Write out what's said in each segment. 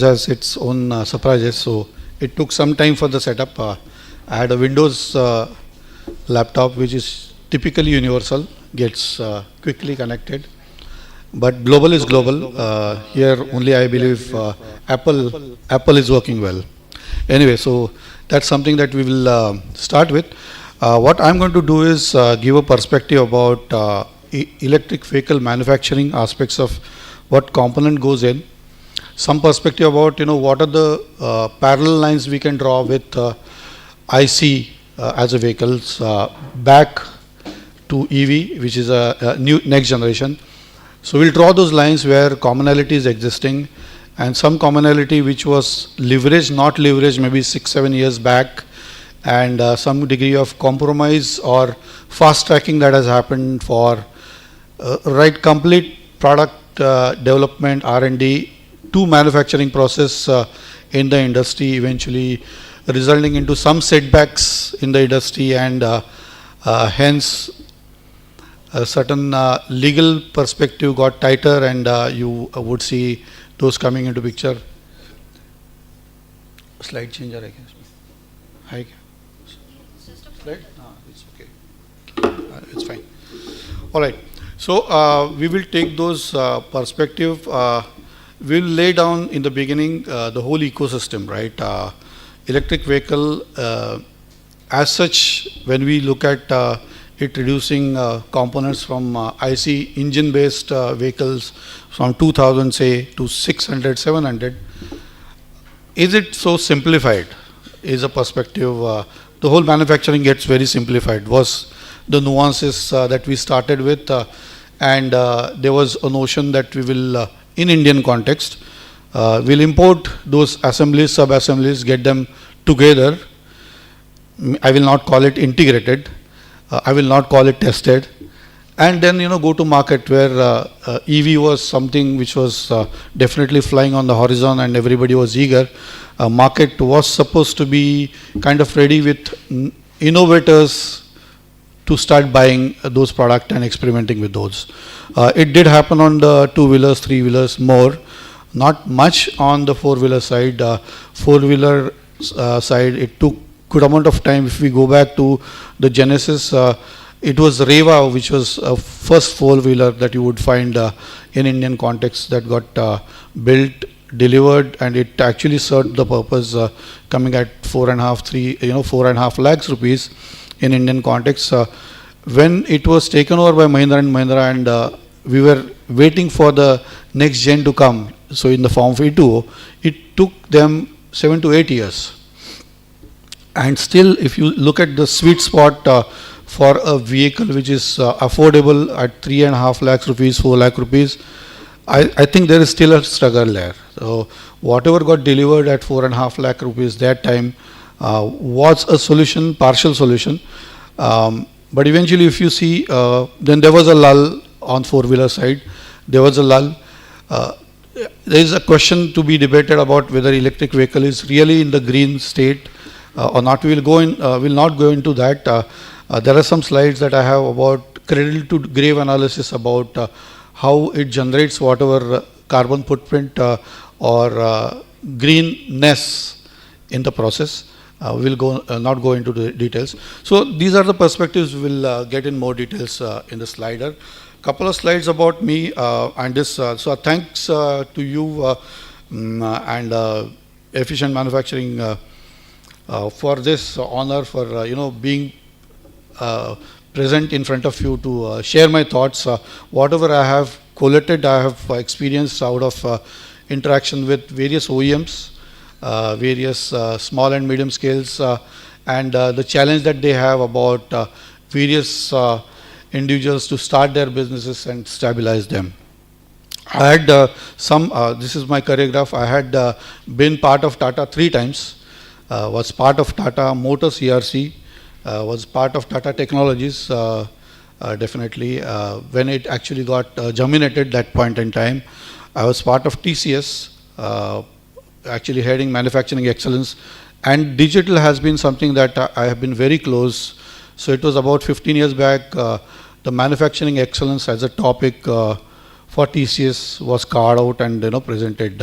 always has its own surprises. So it took some time for the setup. I had a Windows laptop, which is typically universal, gets quickly connected. But global is global. Here only I believe Apple is working well. Anyway, so that's something that we will start with. What I'm going to do is give a perspective about electric vehicle manufacturing aspects of what component goes in. Some perspective about what are the parallel lines we can draw with IC as a vehicles back to EV, which is a new next generation. So we'll draw those lines where commonality is existing, and some commonality which was leveraged, not leveraged, maybe 6-7 years back, and some degree of compromise or fast tracking that has happened for complete product development, R&D to manufacturing process in the industry, eventually resulting into some setbacks in the industry, and hence a certain legal perspective got tighter, and you would see those coming into picture. Slide changer, I guess. Hi. Slide? No, it's okay. It's fine. All right. So we will take those perspective. We'll lay down in the beginning the whole ecosystem, right? Electric vehicle, as such, when we look at it reducing components from IC engine-based vehicles from 2000, say, to 600, 700, is it so simplified? Is a perspective. The whole manufacturing gets very simplified. Was the nuances that we started with, and there was a notion that we will, in Indian context, we'll import those assemblies, sub-assemblies, get them together. I will not call it integrated. I will not call it tested, and then go to market, where EV was something which was definitely flying on the horizon, and everybody was eager. Market was supposed to be kind of ready with innovators to start buying those products and experimenting with those. It did happen on the two-wheelers, three-wheelers more, not much on the four-wheeler side. Four-wheeler side, it took good amount of time. If we go back to the genesis, it was Reva, which was a first four-wheeler that you would find in Indian context that got built, delivered, and it actually served the purpose, coming at 4.5 lakhs rupees in Indian context. When it was taken over by Mahindra and Mahindra, and we were waiting for the next gen to come, so in the form of E2O, it took them 7 to 8 years. And still, if you look at the sweet spot for a vehicle which is affordable at 3.5 lakhs rupees, 4 lakh rupees, I think there is still a struggle there. So whatever got delivered at 4.5 lakh rupees that time was a solution, partial solution. But eventually, if you see, then there was a lull on four-wheeler side. There was a lull. There is a question to be debated about whether electric vehicle is really in the green state or not. We will go in. Will not go into that. There are some slides that I have about cradle to grave analysis about how it generates whatever carbon footprint or greenness in the process. We'll not go into the details. So these are the perspectives. We'll get in more details in the slider. Couple of slides about me and this. So thanks to you and Efficient Manufacturing for this honor, for being present in front of you to share my thoughts. Whatever I have collated, I have experienced out of interaction with various OEMs, various small and medium scales, and the challenge that they have about various individuals to start their businesses and stabilize them. I had this is my career graph. I had been part of Tata 3 times, was part of Tata Motors ERC, was part of Tata Technologies, definitely, when it actually got germinated that point in time. I was part of TCS, actually heading manufacturing excellence, and digital has been something that I have been very close. So it was about 15 years back, the manufacturing excellence as a topic for TCS was carved out and presented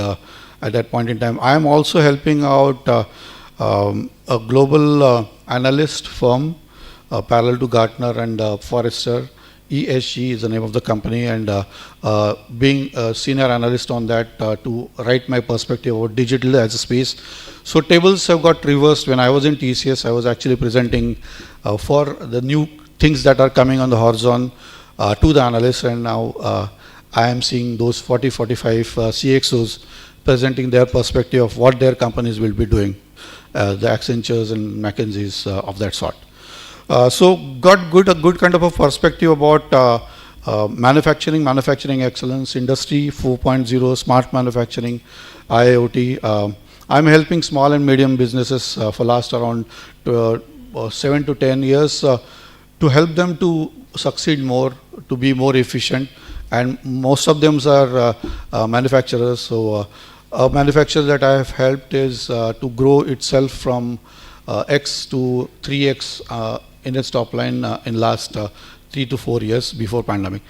at that point in time. I am also helping out a global analyst firm parallel to Gartner and Forrester. ESG is the name of the company, and being a senior analyst on that to write my perspective about digital as a space. So tables have got reversed. When I was in TCS, I was actually presenting for the new things that are coming on the horizon to the analysts, and now I am seeing those 40-45 CXOs presenting their perspective of what their companies will be doing, the Accentures and McKinseys of that sort. So got a good kind of a perspective about manufacturing excellence, industry 4.0, smart manufacturing, IIoT. I'm helping small and medium businesses for last around 7 to 10 years to help them to succeed more, to be more efficient, and most of them are manufacturers. So a manufacturer that I have helped is to grow itself from X to 3X in its top line in last 3 to 4 years before pandemic.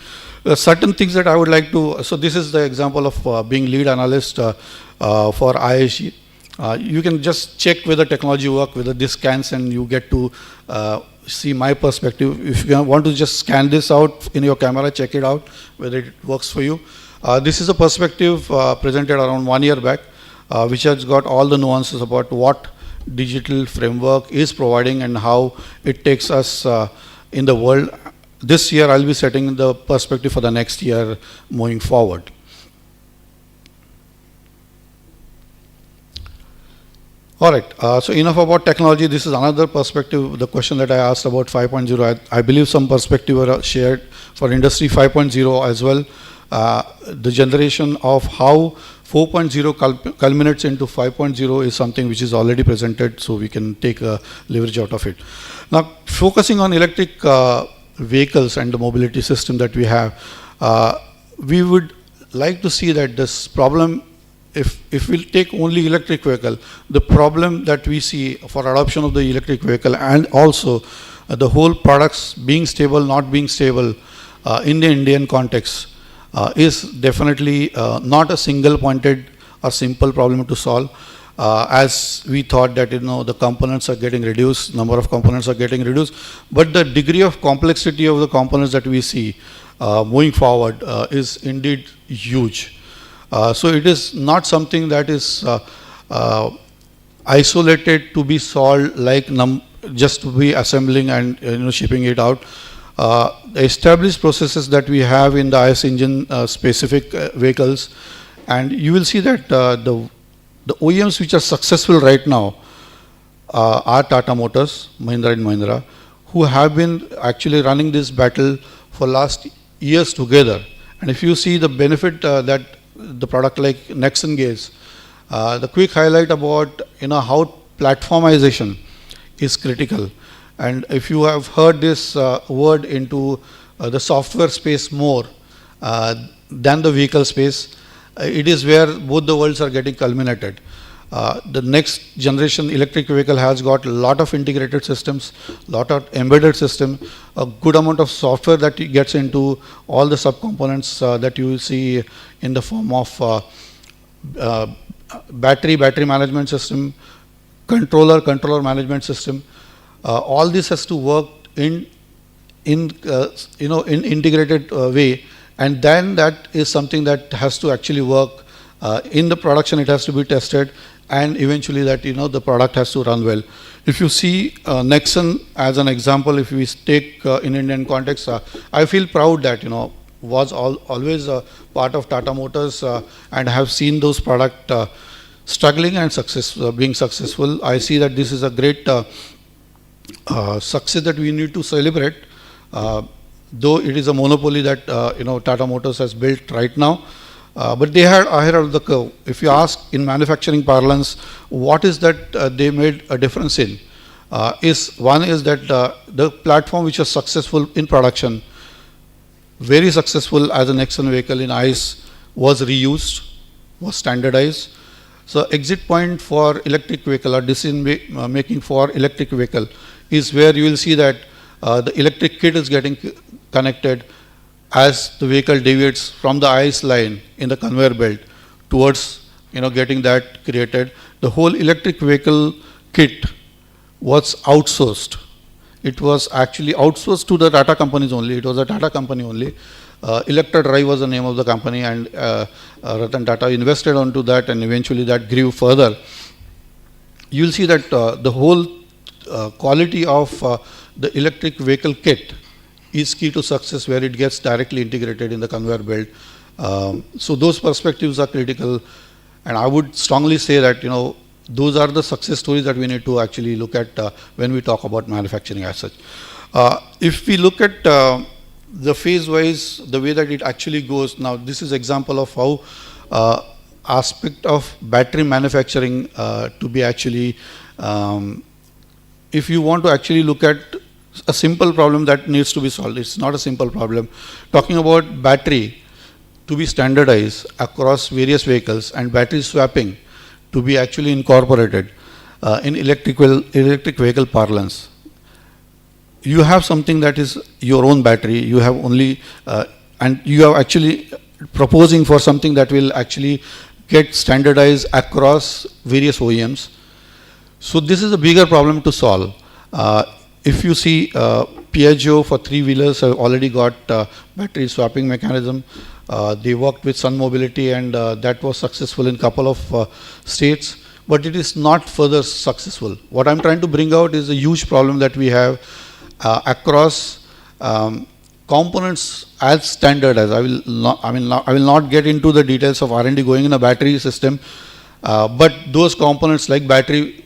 Certain things that I would like to, so this is the example of being lead analyst for IISG. You can just check whether technology work, whether this scans, and you get to see my perspective. If you want to just scan this out in your camera, check it out, whether it works for you. This is a perspective presented around 1 year back, which has got all the nuances about what digital framework is providing and how it takes us in the world. This year I'll be setting the perspective for the next year moving forward. All right, so enough about technology. This is another perspective, the question that I asked about 5.0. I believe some perspective are shared for industry 5.0 as well. The generation of how 4.0 culminates into 5.0 is something which is already presented, so we can take a leverage out of it. Now, focusing on electric vehicles and the mobility system that we have, we would like to see that this problem, if we'll take only electric vehicle, the problem that we see for adoption of the electric vehicle and also the whole products being stable, not being stable in the Indian context, is definitely not a single pointed or simple problem to solve. As we thought that the components are getting reduced, number of components are getting reduced, but the degree of complexity of the components that we see moving forward is indeed huge. So it is not something that is isolated to be solved like just to be assembling and shipping it out. The established processes that we have in the ICE engine specific vehicles, and you will see that the OEMs which are successful right now are Tata Motors, Mahindra and Mahindra, who have been actually running this battle for last years together. And if you see the benefit that the product like Nexon gives, the quick highlight about how platformization is critical. And if you have heard this word into the software space more than the vehicle space, it is where both the worlds are getting culminated. The next generation electric vehicle has got a lot of integrated systems, lot of embedded system, a good amount of software that gets into all the subcomponents that you will see in the form of battery management system, controller management system. All this has to work in integrated way, and then that is something that has to actually work in the production. It has to be tested, and eventually that the product has to run well. If you see Nexon as an example, if we take in Indian context, I feel proud that was always a part of Tata Motors and have seen those product struggling and being successful. I see that this is a great success that we need to celebrate, though it is a monopoly that Tata Motors has built right now, but they had ahead of the curve. If you ask in manufacturing parlance, what is that they made a difference in? One is that the platform which was successful in production, very successful as a Nexon vehicle in ICE, was reused, was standardized. So exit point for electric vehicle or decision making for electric vehicle is where you will see that the electric kit is getting connected as the vehicle deviates from the ICE line in the conveyor belt towards getting that created. The whole electric vehicle kit was outsourced. It was actually outsourced to the Tata companies only. It was a Tata company only. Electra Drive was the name of the company, and Ratan Tata invested onto that, and eventually that grew further. You'll see that the whole quality of the electric vehicle kit is key to success, where it gets directly integrated in the conveyor belt. So those perspectives are critical, and I would strongly say that those are the success stories that we need to actually look at when we talk about manufacturing as such. If we look at the phase-wise, the way that it actually goes, now this is example of how aspect of battery manufacturing to be actually, if you want to actually look at a simple problem that needs to be solved, it's not a simple problem. Talking about battery to be standardized across various vehicles and battery swapping to be actually incorporated in electric vehicle parlance. You have something that is your own battery, you have only, and you are actually proposing for something that will actually get standardized across various OEMs. So this is a bigger problem to solve. If you see Piaggio for 3-wheelers have already got battery swapping mechanism. They worked with Sun Mobility, and that was successful in a couple of states, but it is not further successful. What I'm trying to bring out is a huge problem that we have across components as standard as I will not get into the details of R&D going in a battery system, but those components like battery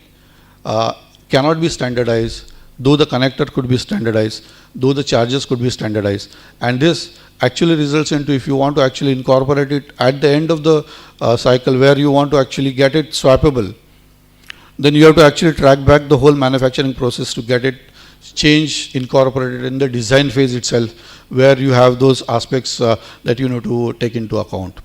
cannot be standardized, though the connector could be standardized, though the chargers could be standardized, and this actually results into, if you want to actually incorporate it at the end of the cycle where you want to actually get it swappable, then you have to actually track back the whole manufacturing process to get it changed, incorporated in the design phase itself, where you have those aspects that you need to take into account.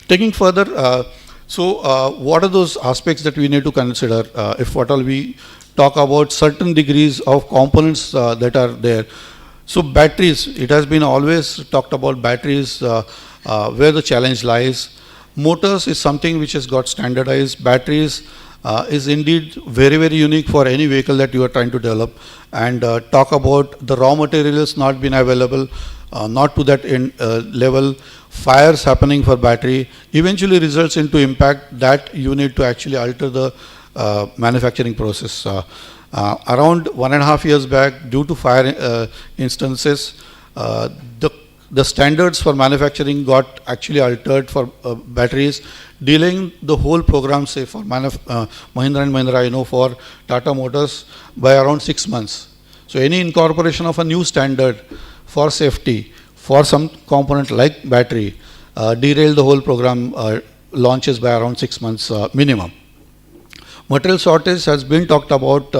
Taking further, what are those aspects that we need to consider if at all we talk about certain degrees of components that are there. So batteries, it has been always talked about batteries where the challenge lies. Motors is something which has got standardized. Batteries is indeed very, very unique for any vehicle that you are trying to develop. And talk about the raw materials not being available, not to that level. Fires happening for battery eventually results into impact that you need to actually alter the manufacturing process. Around 1.5 years back, due to fire instances, the standards for manufacturing got actually altered for batteries, delaying the whole program, say for Mahindra & Mahindra, I know for Tata Motors, by around 6 months. So any incorporation of a new standard for safety for some component like battery derailed the whole program launches by around 6 months minimum. Material shortage has been talked about,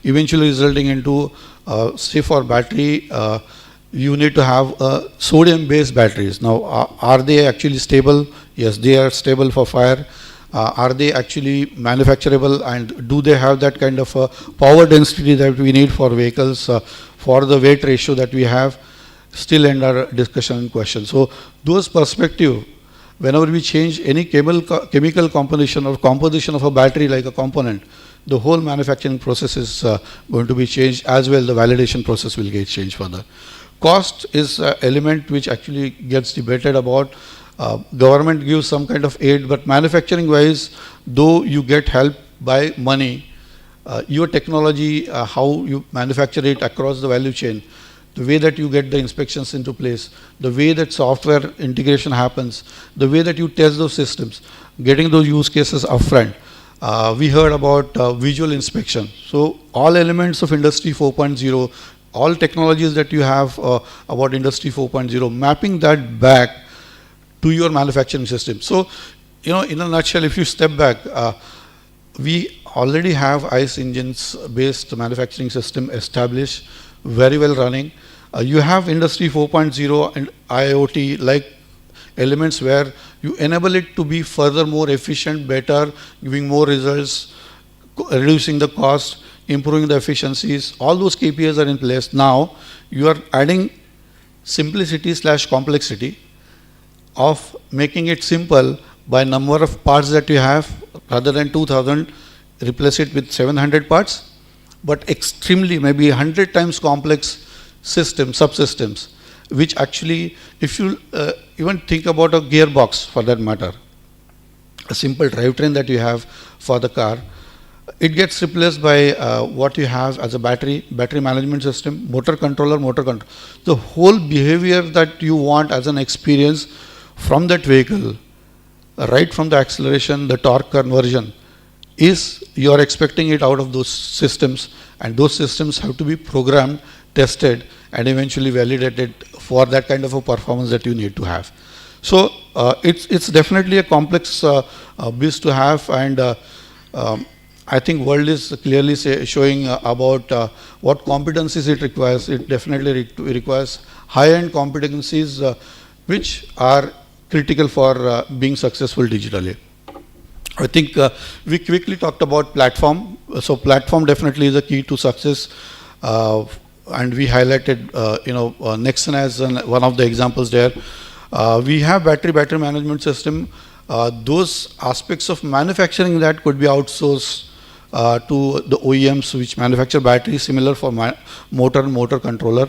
eventually resulting into, say for battery, you need to have sodium-based batteries. Now, are they actually stable? Yes, they are stable for fire. Are they actually manufacturable, and do they have that kind of power density that we need for vehicles for the weight ratio that we have? Still under discussion and question. So those perspective, whenever we change any chemical composition or composition of a battery like a component, the whole manufacturing process is going to be changed, as well the validation process will get changed further. Cost is an element which actually gets debated about. Government gives some kind of aid, but manufacturing wise, though you get help by money, your technology, how you manufacture it across the value chain, the way that you get the inspections into place, the way that software integration happens, the way that you test those systems, getting those use cases upfront. We heard about visual inspection. So all elements of Industry 4.0, all technologies that you have about Industry 4.0, mapping that back to your manufacturing system. So, in a nutshell, if you step back, we already have ICE engines based manufacturing system established, very well running. You have Industry 4.0 and IIoT like elements where you enable it to be further more efficient, better, giving more results, reducing the cost, improving the efficiencies. All those KPIs are in place. Now you are adding simplicity / complexity of making it simple, by number of parts that you have, rather than 2000, replace it with 700 parts, but extremely, maybe 100 times complex systems, subsystems, which actually, if you even think about a gearbox for that matter, a simple drivetrain that you have for the car, it gets replaced by what you have as a battery management system, motor controller, the whole behavior that you want as an experience from that vehicle, right from the acceleration, the torque conversion, is you are expecting it out of those systems, and those systems have to be programmed, tested, and eventually validated for that kind of a performance that you need to have. So it's definitely a complex beast to have, and I think world is clearly showing about what competencies it requires. It definitely requires high-end competencies which are critical for being successful digitally. I think we quickly talked about platform. So platform definitely is a key to success, and we highlighted Nexon as one of the examples there. We have battery management system. Those aspects of manufacturing that could be outsourced to the OEMs which manufacture batteries, similar for motor controller.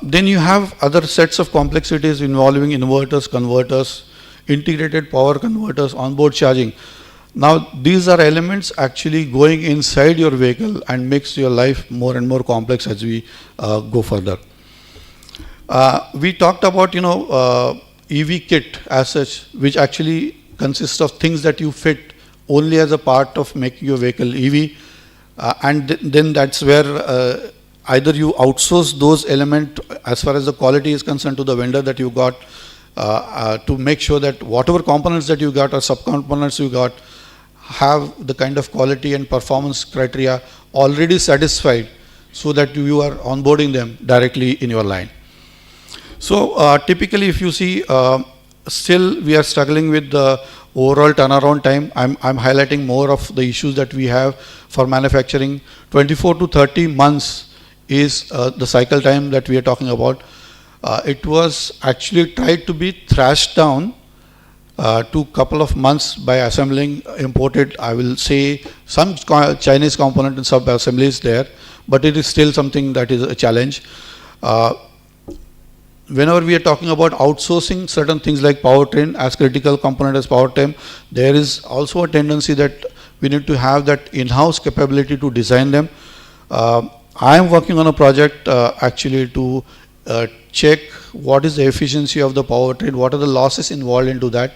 Then you have other sets of complexities involving inverters, converters, integrated power converters, onboard charging. Now these are elements actually going inside your vehicle and makes your life more and more complex as we go further. We talked about EV kit as such, which actually consists of things that you fit only as a part of making your vehicle EV, and then that's where either you outsource those elements as far as the quality is concerned to the vendor that you got, to make sure that whatever components that you got or subcomponents you got have the kind of quality and performance criteria already satisfied, so that you are onboarding them directly in your line. So typically, if you see, still we are struggling with the overall turnaround time. I'm highlighting more of the issues that we have for manufacturing. 24 to 30 months is the cycle time that we are talking about. It was actually tried to be thrashed down to couple of months by assembling imported, I will say, some Chinese component and sub-assemblies there, but it is still something that is a challenge. Whenever we are talking about outsourcing certain things like powertrain as critical component as powertrain, there is also a tendency that we need to have that in-house capability to design them. I am working on a project actually to check what is the efficiency of the powertrain, what are the losses involved into that.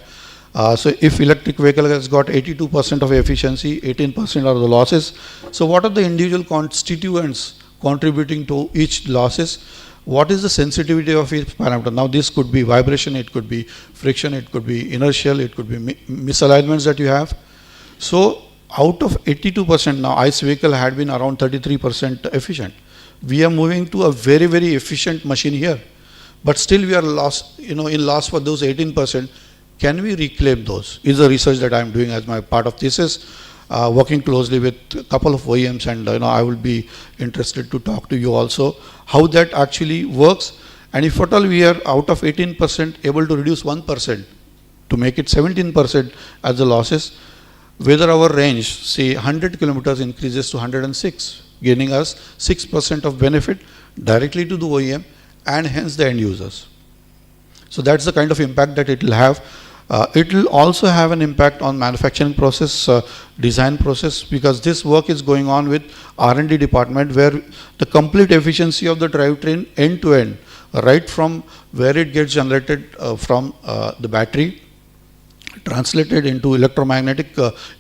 So if electric vehicle has got 82% of efficiency, 18% are the losses. So what are the individual constituents contributing to each losses? What is the sensitivity of each parameter? Now this could be vibration, it could be friction, it could be inertial, it could be misalignments that you have. So out of 82%, now ICE vehicle had been around 33% efficient. We are moving to a very, very efficient machine here, but still we are lost, in loss for those 18%. Can we reclaim those? Is the research that I am doing as my part of thesis, working closely with a couple of OEMs, and I will be interested to talk to you also how that actually works, and if at all we are out of 18% able to reduce 1% to make it 17% as the losses, whether our range, say 100 kilometers increases to 106, gaining us 6% of benefit directly to the OEM and hence the end users. So that's the kind of impact that it will have. It will also have an impact on manufacturing process, design process, because this work is going on with R&D department, where the complete efficiency of the drivetrain end to end, right from where it gets generated from the battery, translated into electromagnetic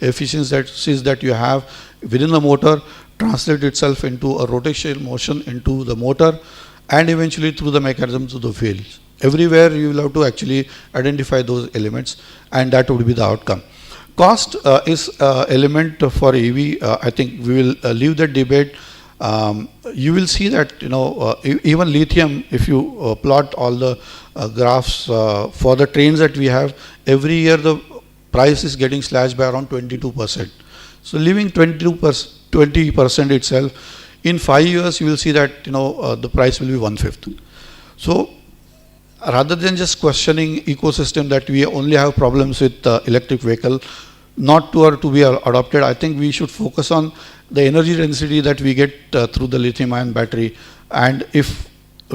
efficiencies that you have within the motor, translate itself into a rotational motion into the motor, and eventually through the mechanism to the wheels. Everywhere you will have to actually identify those elements, and that would be the outcome. Cost is element for EV. I think we will leave that debate. You will see that even lithium, if you plot all the graphs for the trains that we have, every year the price is getting slashed by around 22%. So leaving 20% itself, in 5 years you will see that the price will be 1/5. So rather than just questioning ecosystem that we only have problems with electric vehicle, not to be adopted, I think we should focus on the energy density that we get through the lithium-ion battery, and if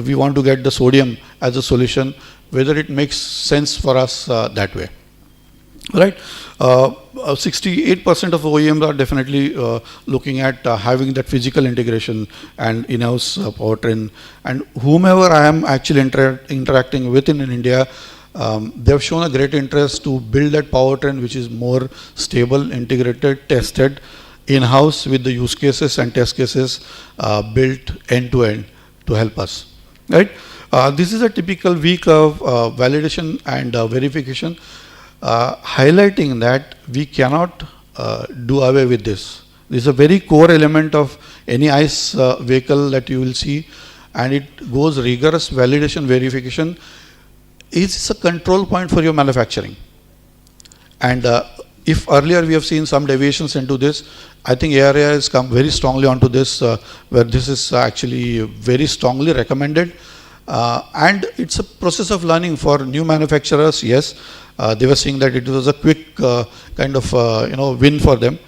we want to get the sodium as a solution, whether it makes sense for us that way. Right, 68% of OEMs are definitely looking at having that physical integration and in-house powertrain. And whomever I am actually interacting with in India, they have shown a great interest to build that powertrain which is more stable, integrated, tested in-house with the use cases and test cases built end-to-end to help us. Right, this is a typical week of validation and verification. Highlighting that we cannot do away with this. This is a very core element of any ICE vehicle that you will see, and it goes rigorous validation verification. Is a control point for your manufacturing. And if earlier we have seen some deviations into this, I think ARAI has come very strongly onto this, where this is actually very strongly recommended. And it's a process of learning for new manufacturers. Yes, they were saying that it was a quick kind of win for them,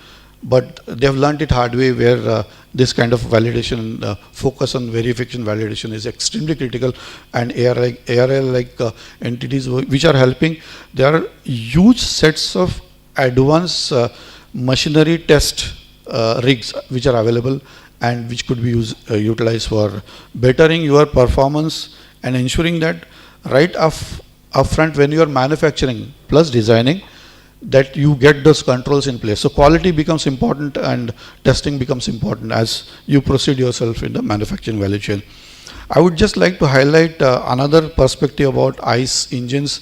but they have learned it hard way, where this kind of validation, focus on verification validation is extremely critical. And ARAI like entities which are helping, there are huge sets of advanced machinery test rigs which are available and which could be utilized for bettering your performance and ensuring that right upfront when you are manufacturing plus designing, that you get those controls in place. So quality becomes important and testing becomes important as you proceed yourself in the manufacturing value chain. I would just like to highlight another perspective about ICE engines,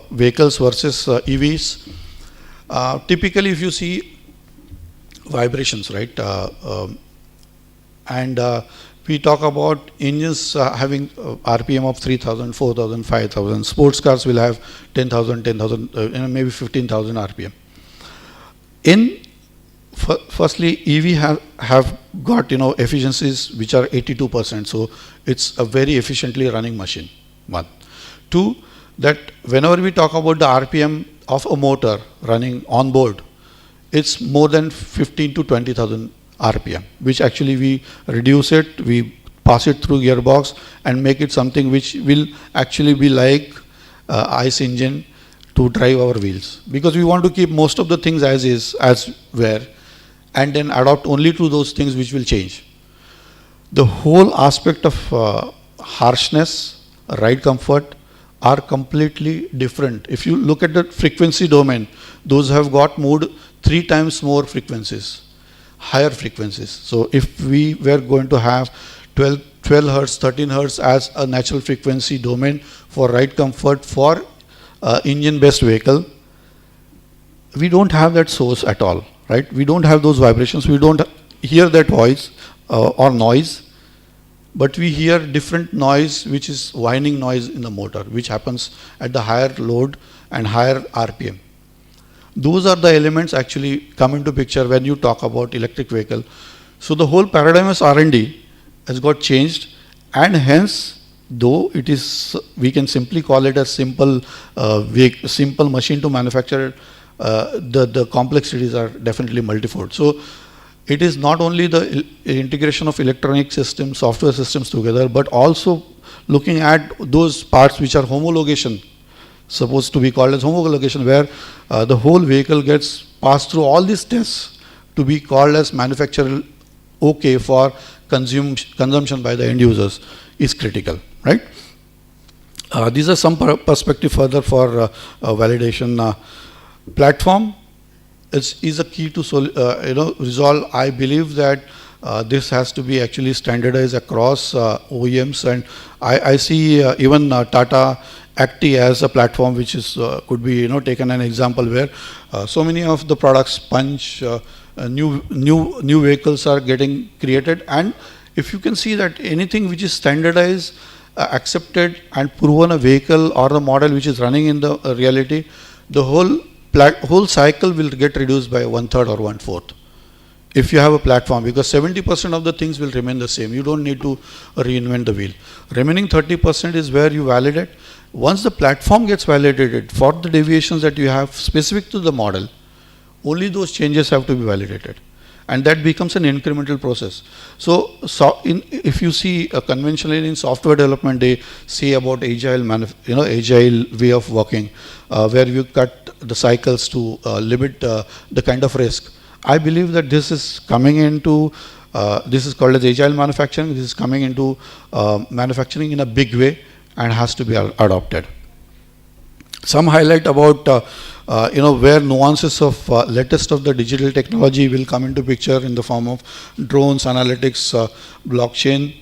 vehicles versus EVs. Typically, if you see vibrations, right, and we talk about engines having RPM of 3,000, 4,000, 5,000. Sports cars will have 10,000, maybe 15,000 RPM. Firstly, EV have got efficiencies which are 82%. So it's a very efficiently running machine. One, two, that whenever we talk about the RPM of a motor running on board, it's more than 15 to 20,000 RPM, which actually we reduce it, we pass it through gearbox and make it something which will actually be like ICE engine to drive our wheels. Because we want to keep most of the things as is, as were, and then adopt only to those things which will change. The whole aspect of harshness, ride comfort are completely different. If you look at the frequency domain, those have got moved 3 times more frequencies. Higher frequencies. So if we were going to have 12 hertz, 13 hertz as a natural frequency domain for ride comfort for engine based vehicle, we don't have that source at all, right? We don't have those vibrations, we don't hear that voice or noise, but we hear different noise which is whining noise in the motor, which happens at the higher load and higher RPM. Those are the elements actually come into picture when you talk about electric vehicle. So the whole paradigm as R&D has got changed, and hence, though it is, we can simply call it a simple machine to manufacture, the complexities are definitely multifold. So it is not only the integration of electronic systems, software systems together, but also looking at those parts which are homologation, supposed to be called as homologation, where the whole vehicle gets passed through all these tests to be called as manufacturer okay for consumption by the end users is critical, right? These are some perspective further for validation. Platform is a key to resolve. I believe that this has to be actually standardized across OEMs, and I see even Tata HATKE as a platform which is could be taken an example, where so many of the products punch, new vehicles are getting created, and if you can see that anything which is standardized, accepted and proven a vehicle or the model which is running in the reality, the whole cycle will get reduced by 1/3 or 1/4. if you have a platform, because 70% of the things will remain the same. You don't need to reinvent the wheel. Remaining 30% is where you validate. Once the platform gets validated for the deviations that you have specific to the model, only those changes have to be validated. And that becomes an incremental process. So if you see conventionally in software development, they say about agile, agile way of working, where you cut the cycles to limit the kind of risk. I believe that this is coming into, this is called as agile manufacturing. This is coming into manufacturing in a big way and has to be adopted. Some highlight about where nuances of latest of the digital technology will come into picture in the form of drones, analytics, blockchain.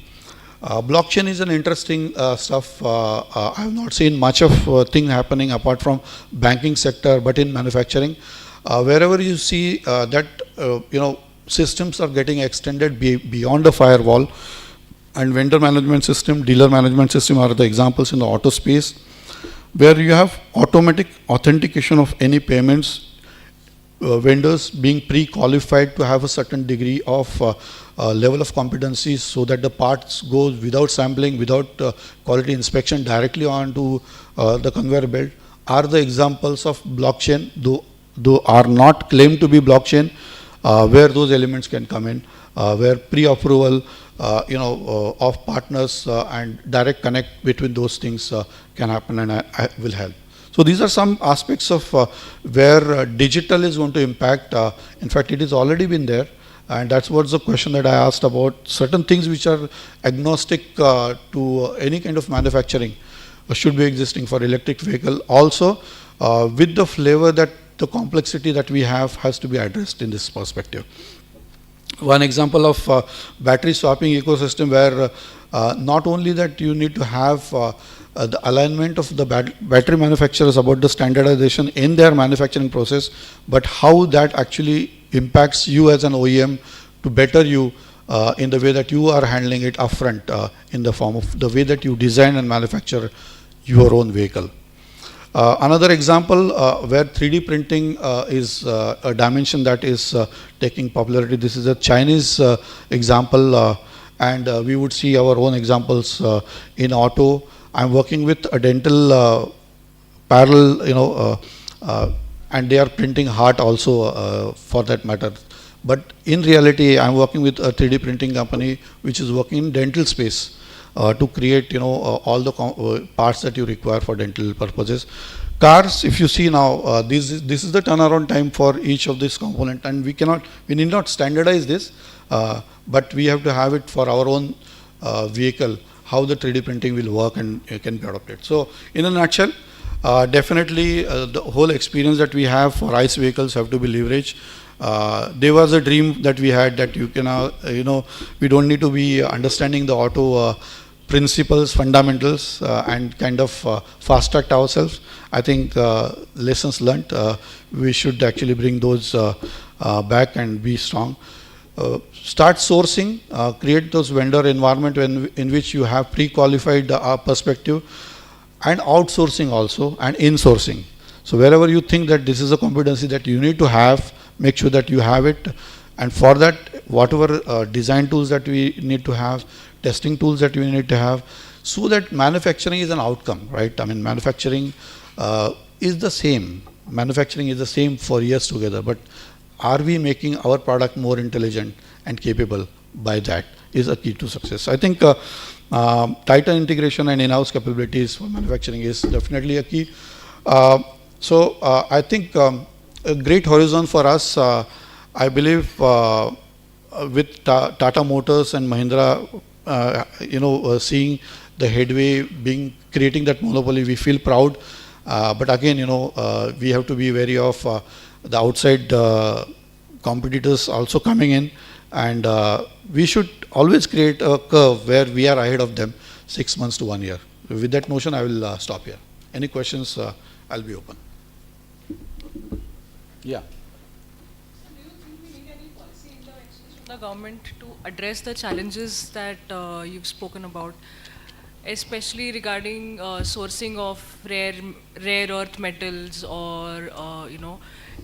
Blockchain is an interesting stuff. I have not seen much of thing happening apart from banking sector, but in manufacturing, wherever you see that systems are getting extended beyond the firewall, and vendor management system, dealer management system are the examples in the auto space, where you have automatic authentication of any payments, vendors being pre-qualified to have a certain degree of level of competencies so that the parts goes without sampling, without quality inspection directly onto the conveyor belt, are the examples of blockchain, though are not claimed to be blockchain, where those elements can come in, where pre-approval of partners and direct connect between those things can happen, and I will help. So these are some aspects of where digital is going to impact. In fact, it has already been there, and that's what's the question that I asked about certain things which are agnostic to any kind of manufacturing should be existing for electric vehicle. Also, with the flavor that the complexity that we have has to be addressed in this perspective. One example of battery swapping ecosystem, where not only that you need to have the alignment of the battery manufacturers about the standardization in their manufacturing process, but how that actually impacts you as an OEM to better you in the way that you are handling it upfront in the form of the way that you design and manufacture your own vehicle. Another example where 3D printing is a dimension that is taking popularity. This is a Chinese example, and we would see our own examples in auto. I'm working with a dental parallel, and they are printing heart also for that matter. But in reality, I'm working with a 3D printing company which is working in dental space. To create all the parts that you require for dental purposes. Cars, if you see now, this is the turnaround time for each of these component, and we need not standardize this, but we have to have it for our own vehicle, how the 3D printing will work and can be adopted. So in a nutshell, definitely the whole experience that we have for ICE vehicles have to be leveraged. There was a dream that we had that you can, we don't need to be understanding the auto principles, fundamentals, and kind of fast track ourselves. I think lessons learned, we should actually bring those back and be strong. Start sourcing, create those vendor environment in which you have pre-qualified perspective, and outsourcing also, and insourcing. So wherever you think that this is a competency that you need to have, make sure that you have it, and for that, whatever design tools that we need to have, testing tools that we need to have, so that manufacturing is an outcome, right? I mean, manufacturing is the same. Manufacturing is the same for years together, but are we making our product more intelligent and capable? By that is a key to success. I think tighter integration and in-house capabilities for manufacturing is definitely a key. So I think a great horizon for us, I believe with Tata Motors and Mahindra, seeing the headway creating that monopoly, we feel proud. But again, we have to be wary of the outside competitors also coming in, and we should always create a curve where we are ahead of them 6 months to 1 year. With that notion, I will stop here. Any questions? I'll be open. Yeah. The government to address the challenges that you've spoken about, especially regarding sourcing of rare earth metals, or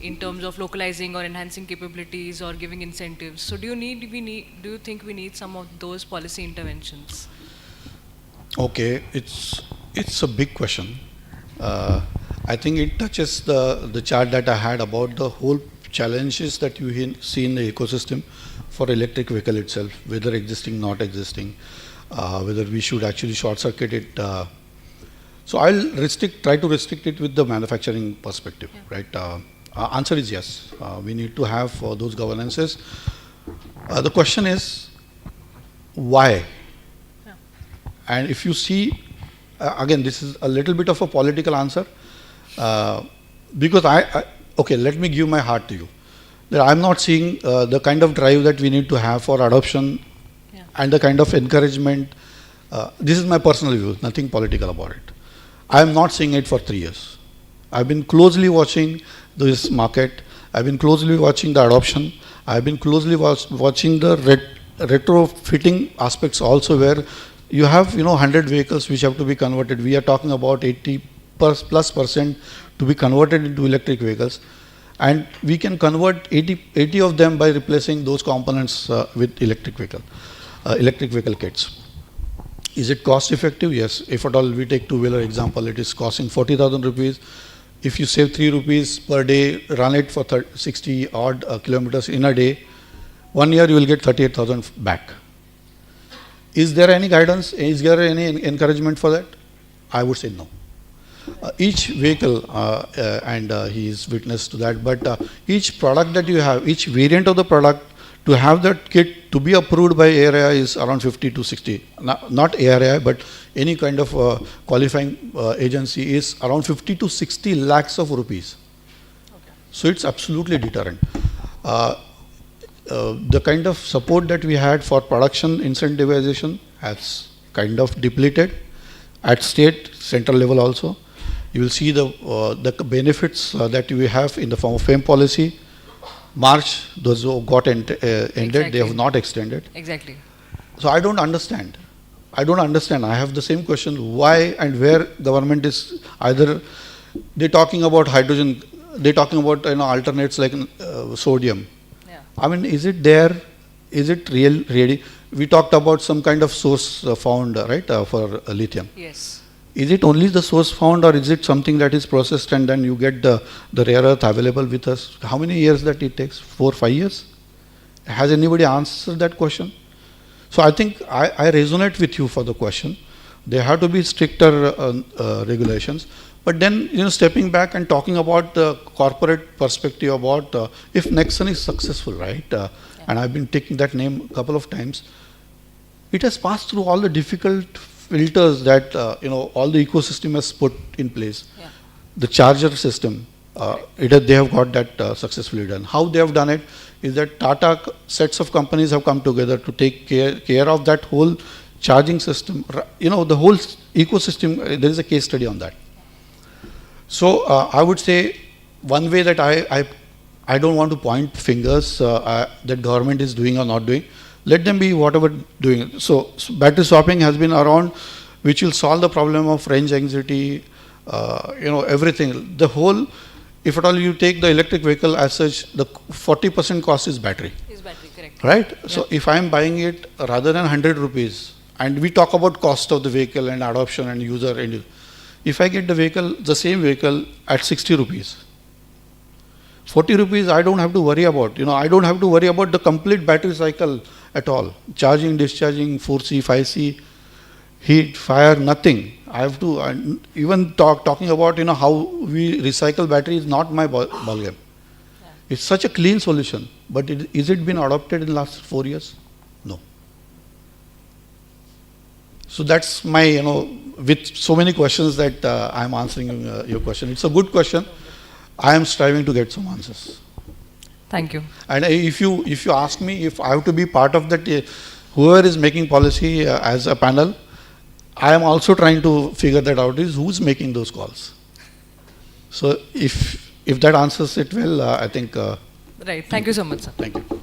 in terms of localizing or enhancing capabilities or giving incentives. So do you think we need some of those policy interventions? Okay, it's a big question. I think it touches the chart that I had about the whole challenges that you see in the ecosystem for electric vehicle itself, whether existing, not existing, whether we should actually short circuit it. So I'll try to restrict it with the manufacturing perspective, right? Answer is yes. We need to have those governances. The question is why? Yeah. And if you see, again, this is a little bit of a political answer, because okay, let me give my heart to you. That I'm not seeing the kind of drive that we need to have for adoption and the kind of encouragement. This is my personal view, nothing political about it. I'm not seeing it for 3 years. I've been closely watching this market. I've been closely watching the adoption. I've been closely watching the retrofitting aspects also, where you have 100 vehicles which have to be converted. We are talking about 80+% to be converted into electric vehicles, and we can convert 80 of them by replacing those components with electric vehicle kits. Is it cost effective? Yes. If at all we take two-wheeler example, it is costing 40,000 rupees. If you save 3 rupees per day, run it for 60 odd kilometers in a day, 1 year you will get 38,000 back. Is there any guidance? Is there any encouragement for that? I would say no. Each vehicle, and he is witness to that, but each product that you have, each variant of the product, to have that kit to be approved by ARAI is around 50 to 60. Not ARAI, but any kind of qualifying agency is around 50 to 60 lakhs of rupees. Okay. So it's absolutely deterrent. The kind of support that we had for production incentivization has kind of depleted at state, central level also. You will see the benefits that we have in the form of FAME policy. March, those who got ended, exactly. They have not extended. Exactly. So I don't understand. I have the same question, why and where government is either, they're talking about hydrogen, they're talking about alternates like sodium. Yeah. I mean, is it there? Is it really? We talked about some kind of source found, right, for lithium. Yes. Is it only the source found, or is it something that is processed and then you get the rare earth available with us? How many years that it takes? 4 or 5 years? Has anybody answered that question? So I think I resonate with you for the question. There have to be stricter regulations. But then, stepping back and talking about the corporate perspective about if Nexon is successful, right? And I've been taking that name a couple of times. It has passed through all the difficult filters that all the ecosystem has put in place. Yeah. The charger system, they have got that successfully done. How they have done it is that Tata sets of companies have come together to take care of that whole charging system. The whole ecosystem. There is a case study on that. So I would say one way that I don't want to point fingers that government is doing or not doing. Let them be whatever doing. So battery swapping has been around, which will solve the problem of range anxiety, everything. The whole, if at all you take the electric vehicle as such, the 40% cost is battery. Is battery, correct. Right? Yeah. So if I am buying it rather than 100 rupees, and we talk about cost of the vehicle and adoption and user, and if I get the same vehicle at 60 rupees, 40 rupees I don't have to worry about. I don't have to worry about the complete battery cycle at all. Charging, discharging, 4C, 5C, heat, fire, nothing. I have to, even talking about, how we recycle battery is not my ballgame. Yeah. It's such a clean solution, but is it been adopted in the last 4 years? No. So that's my, with so many questions that I'm answering your question. It's a good question. I am striving to get some answers. Thank you. And if you ask me if I have to be part of that, whoever is making policy as a panel, I am also trying to figure that out, is who's making those calls. So if that answers it well, I think. Right. Thank you so much, sir. Thank you.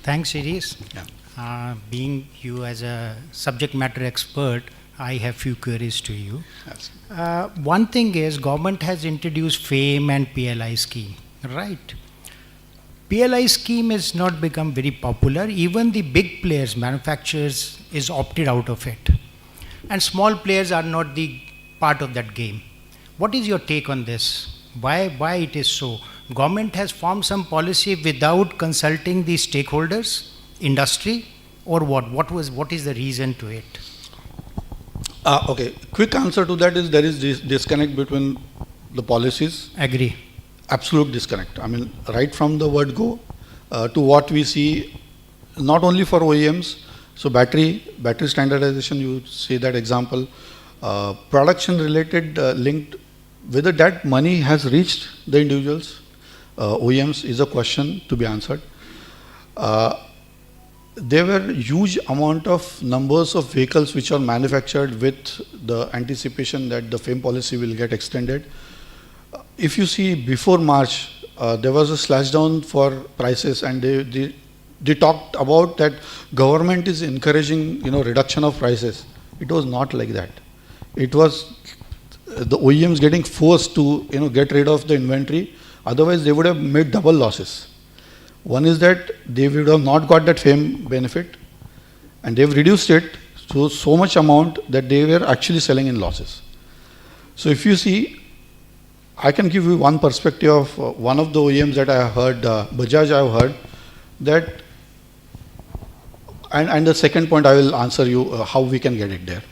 Thanks, Shirish. Yeah. Being you as a subject matter expert, I have few queries to you. Yes. One thing is government has introduced FAME and PLI scheme, right? PLI scheme has not become very popular. Even the big players, manufacturers, is opted out of it. And small players are not the part of that game. What is your take on this? Why it is so? Government has formed some policy without consulting the stakeholders, industry, or what? What is the reason to it? Okay, quick answer to that is there is this disconnect between the policies. Agree. Absolute disconnect. I mean, right from the word go to what we see, not only for OEMs, so battery standardization, you see that example, production related linked, whether that money has reached the individuals, OEMs is a question to be answered. There were huge amount of numbers of vehicles which are manufactured with the anticipation that the FAME policy will get extended. If you see before March, there was a slash down for prices, and they talked about that government is encouraging reduction of prices. It was not like that. It was the OEMs getting forced to get rid of the inventory. Otherwise, they would have made double losses. One is that they would have not got that FAME benefit, and they've reduced it to so much amount that they were actually selling in losses. So if you see, I can give you one perspective of one of the OEMs that I have heard, Bajaj I have heard, that, and the second point I will answer you how we can get it there.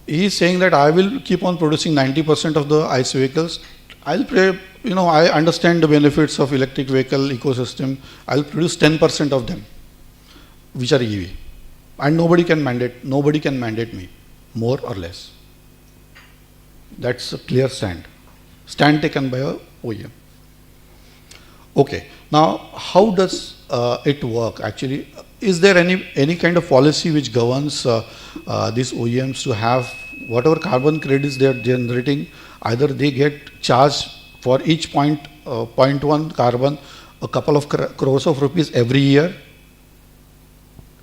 He is saying that I will keep on producing 90% of the ICE vehicles. I'll pay, I understand the benefits of electric vehicle ecosystem. I'll produce 10% of them, which are EV. And nobody can mandate me, more or less. That's a clear stand taken by a OEM. Okay, now how does it work actually? Is there any kind of policy which governs these OEMs to have whatever carbon credits they are generating, either they get charged for each 0.1 carbon a couple of crores of rupees every year?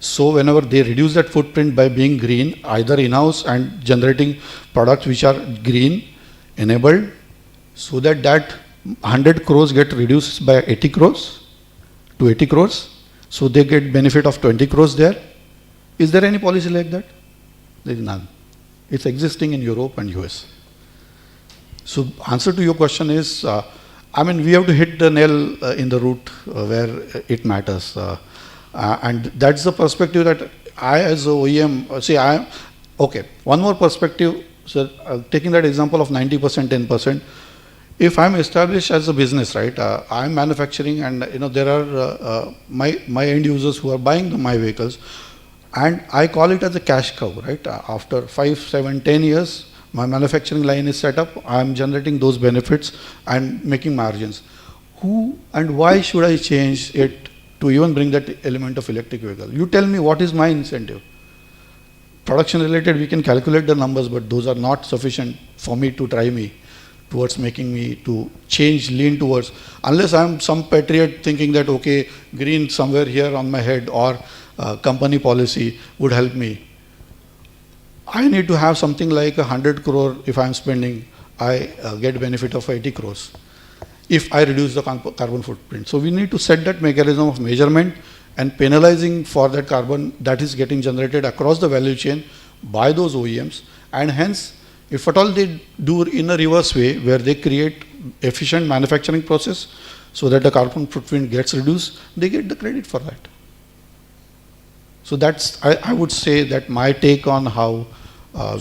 So whenever they reduce that footprint by being green, either in-house and generating products which are green enabled, so that 100 crores get reduced by 80 crores to 80 crores, so they get benefit of 20 crores there. Is there any policy like that? There is none. It's existing in Europe and US. So answer to your question is, I mean, we have to hit the nail in the root where it matters. And that's the perspective that I as a OEM, okay, one more perspective, so taking that example of 90%, 10%, if I'm established as a business, right, I'm manufacturing, and there are my end users who are buying my vehicles, and I call it as a cash cow, right? After 5, 7, 10 years, my manufacturing line is set up, I'm generating those benefits and making margins. Who and why should I change it to even bring that element of electric vehicle? You tell me, what is my incentive? Production related, we can calculate the numbers, but those are not sufficient for me to drive me towards making me to lean towards, unless I'm some patriot thinking that, okay, green somewhere here on my head or company policy would help me. I need to have something like 100 crore if I'm spending, I get benefit of 80 crores if I reduce the carbon footprint. So we need to set that mechanism of measurement and penalizing for that carbon that is getting generated across the value chain by those OEMs, and hence if at all they do in a reverse way where they create efficient manufacturing process so that the carbon footprint gets reduced, they get the credit for that. So that's, I would say that my take on how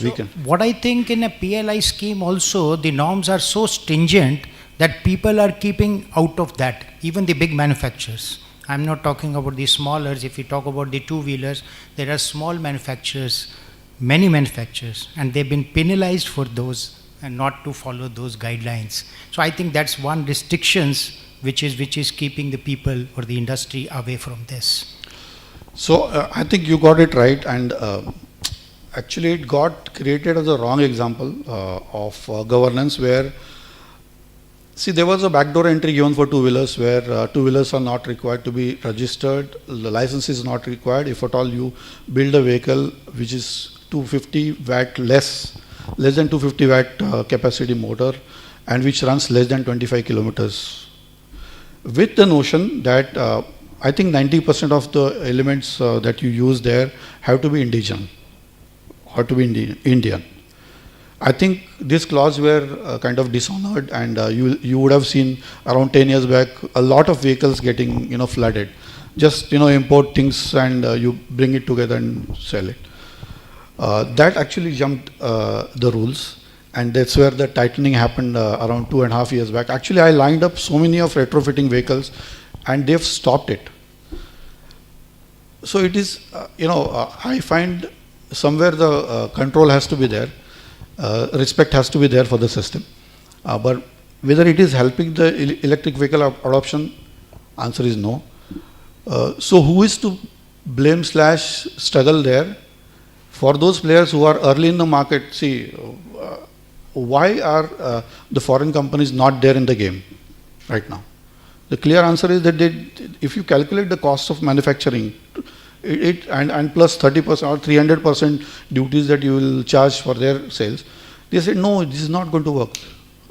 we can. What I think in a PLI scheme also, the norms are so stringent that people are keeping out of that, even the big manufacturers. I'm not talking about the smallers. If we talk about the two-wheelers, there are small manufacturers, many manufacturers, and they've been penalized for those and not to follow those guidelines. So I think that's one restrictions which is keeping the people or the industry away from this. So I think you got it right, and actually it got created as a wrong example of governance where, see, there was a backdoor entry given for two-wheelers where two-wheelers are not required to be registered, the license is not required if at all you build a vehicle which is 250 watt less than 250 watt capacity motor, and which runs less than 25 kilometers, with the notion that I think 90% of the elements that you use there have to be indigenous or to be Indian. I think this clause were kind of dishonored, and you would have seen around 10 years back a lot of vehicles getting flooded. Just import things and you bring it together and sell it. That actually jumped the rules, and that's where the tightening happened around 2.5 years back. Actually, I lined up so many of retrofitting vehicles, and they've stopped it. So it is, I find somewhere the control has to be there, respect has to be there for the system. But whether it is helping the electric vehicle adoption, answer is no. So who is to blame / struggle there? For those players who are early in the market, see, why are the foreign companies not there in the game right now? The clear answer is that if you calculate the cost of manufacturing, and plus 30% or 300% duties that you will charge for their sales, they said, no, this is not going to work.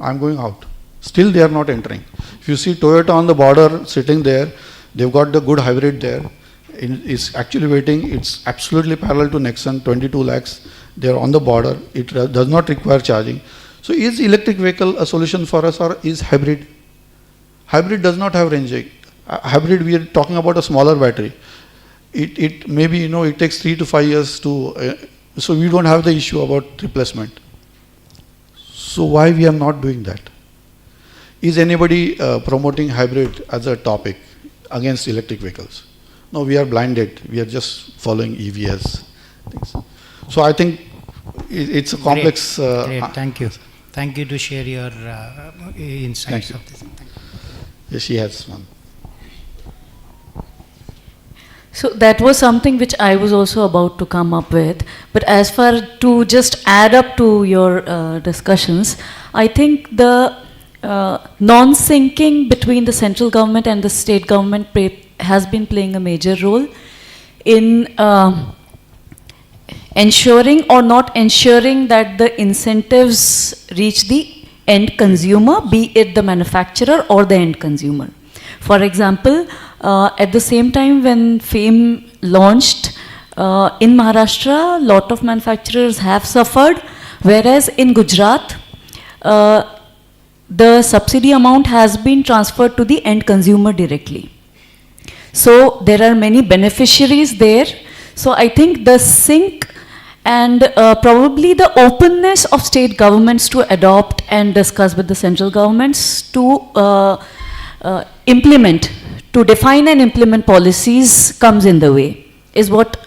I'm going out. Still they are not entering. If you see Toyota on the border sitting there, they've got the good hybrid there. It's actually waiting. It's absolutely parallel to Nexon, 22 lakhs. They're on the border. It does not require charging. So is electric vehicle a solution for us, or is hybrid? Hybrid does not have range. Hybrid, we are talking about a smaller battery. It maybe, it takes 3 to 5 years to, so we don't have the issue about replacement. So why we are not doing that? Is anybody promoting hybrid as a topic against electric vehicles? No, we are blinded. We are just following EVs. So I think it's a complex. Great. Thank you. Thank you to share your insights of this. Yes, she has one. So that was something which I was also about to come up with. But as far to just add up to your discussions, I think the non-syncing between the central government and the state government has been playing a major role in ensuring or not ensuring that the incentives reach the end consumer, be it the manufacturer or the end consumer. For example, at the same time when FAME launched in Maharashtra, a lot of manufacturers have suffered, whereas in Gujarat, the subsidy amount has been transferred to the end consumer directly. So there are many beneficiaries there. So I think the sync and probably the openness of state governments to adopt and discuss with the central governments to implement, to define and implement policies comes in the way, is what